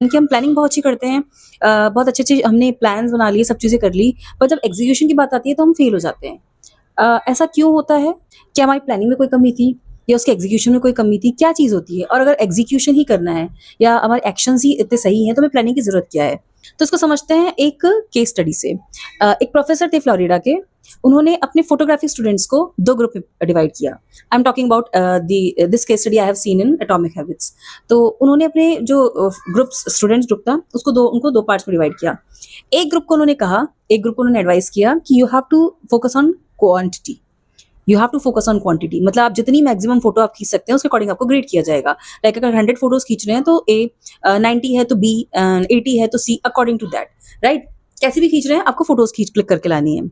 कि हम प्लानिंग बहुत अच्छी करते हैं, बहुत अच्छे-अच्छे हमने प्लान्स बना लिए, सब चीज़ें कर ली, पर जब एग्ज़ीक्यूशन की बात आती है तो हम फेल हो जाते हैं। ऐसा क्यों होता है? क्या हमारी प्लानिंग में कोई कमी थी या उसके एग्ज़ीक्यूशन में कोई कमी थी? क्या चीज़ होती है? और अगर एग्ज़ीक्यूशन ही करना है या हमारे एक्शंस ही इतने सही हैं, तो हमें प्लानिंग की ज़रूरत क्या है? तो इसको समझते हैं एक केस स्टडी से। एक प्रोफ़ेसर थे फ्लोरिडा के, उन्होंने अपने फोटोग्राफी स्टूडेंट्स को 2 ग्रुप में डिवाइड किया। I am talking about this case study I have seen in atomic habits. तो उन्होंने अपने जो ग्रुप्स स्टूडेंट्स ग्रुप था, उनको 2 पार्ट्स में डिवाइड किया। एक ग्रुप को उन्होंने एडवाइस किया कि you have to focus on quantity. You have to focus on quantity, मतलब आप जितनी मैक्सिमम फोटो आप खींच सकते हैं उसके अकॉर्डिंग आपको ग्रेड किया जाएगा। लाइक अगर 100 फोटोज खींच रहे हैं तो ए, 90 है तो बी, 80 है तो सी, अकॉर्डिंग टू दैट, राइट? कैसे भी खींच रहे हैं, आपको फोटोज खींच क्लिक करके लानी है।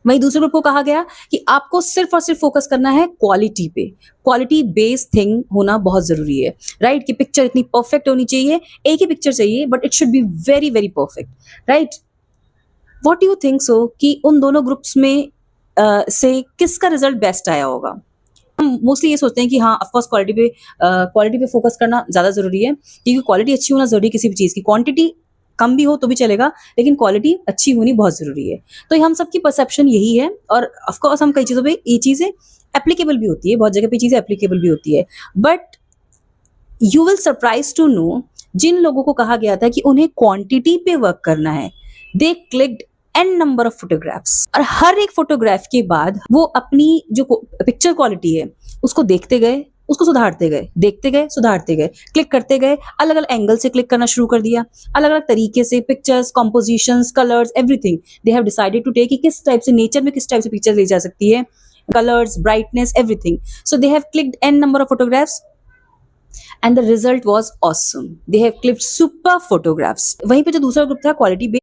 वहीं दूसरे ग्रुप को कहा गया कि आपको सिर्फ और सिर्फ फोकस करना है क्वालिटी पे। क्वालिटी बेस्ड थिंग होना बहुत जरूरी है, राइट? कि पिक्चर इतनी परफेक्ट होनी चाहिए, एक ही पिक्चर चाहिए but it should be very very perfect, right? What do you think so कि उन दोनों ग्रुप्स में से किसका रिजल्ट बेस्ट आया होगा? हम मोस्टली ये सोचते हैं कि हाँ, ऑफ कोर्स क्वालिटी पे फोकस करना ज़्यादा ज़रूरी है, क्योंकि क्वालिटी अच्छी होना ज़रूरी है किसी भी चीज़ की। क्वांटिटी कम भी हो तो भी चलेगा, लेकिन क्वालिटी अच्छी होनी बहुत ज़रूरी है। तो ये हम सबकी परसेप्शन यही है, और ऑफ कोर्स हम कई चीज़ों पे ये चीज़ें एप्लीकेबल भी होती है, बहुत जगह पे चीज़ें एप्लीकेबल भी होती है। But you will surprise to know, जिन लोगों को कहा गया था कि उन्हें क्वांटिटी पे वर्क करना है, they clicked an number of photographs, और हर एक फोटोग्राफ के बाद वो अपनी जो पिक्चर क्वालिटी है उसको देखते गए, उसको सुधारते गए, देखते गए, सुधारते गए, क्लिक करते गए, अलग अलग एंगल से क्लिक करना शुरू कर दिया, अलग अलग तरीके से pictures, compositions, colours, everything they have decided to take कि किस टाइप से नेचर में किस टाइप से पिक्चर ली जा सकती है, colours, brightness, everything. So they have clicked an number of photographs and the result was awesome. They have clicked super photographs. वहीं पे जो दूसरा ग्रुप था क्वालिटी